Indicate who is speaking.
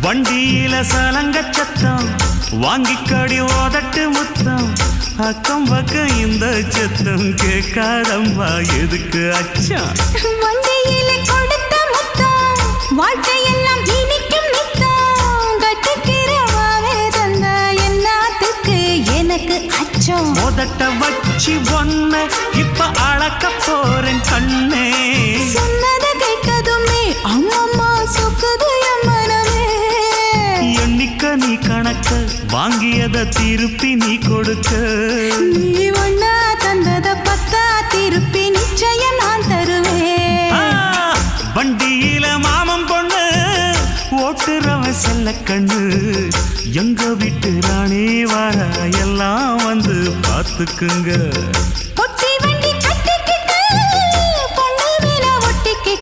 Speaker 1: வண்டியில சலங்க சத்தம் வாங்கிக்கடி ஓதட்டு முத்தம் அக்கம் பக்கம் இந்த சத்தம் கேட்காதம்மா எதுக்கு அச்சம்
Speaker 2: வண்டியில கொடுத்த முத்தம் வாழ்க்கையெல்லாம் இனிக்கும் நித்தம் கட்டுக்கிறவாவே தந்த என்னத்துக்கு எனக்கு அச்சம்
Speaker 1: ஓதட்ட வச்சு ஒன்ன இப்ப அளக்க போறேன் கண்ணே
Speaker 2: சொன்னதை கேட்கதுமே அம்மம்மா சொக்குது என் மனமே
Speaker 1: எண்ணிக்க நீ கணக்க வாங்கியத திருப்பி நீ கொடுக்க
Speaker 2: நீ ஒன்னா தந்தத பத்தா திருப்பி நிச்சயம் நான் தருவேன்
Speaker 1: வண்டியில மாமன் பொண்ணு ஓட்டுறவன் செல்ல கண்ணு எங்க வீட்டு ராணி வார எல்லாம் வந்து பார்த்துக்குங்க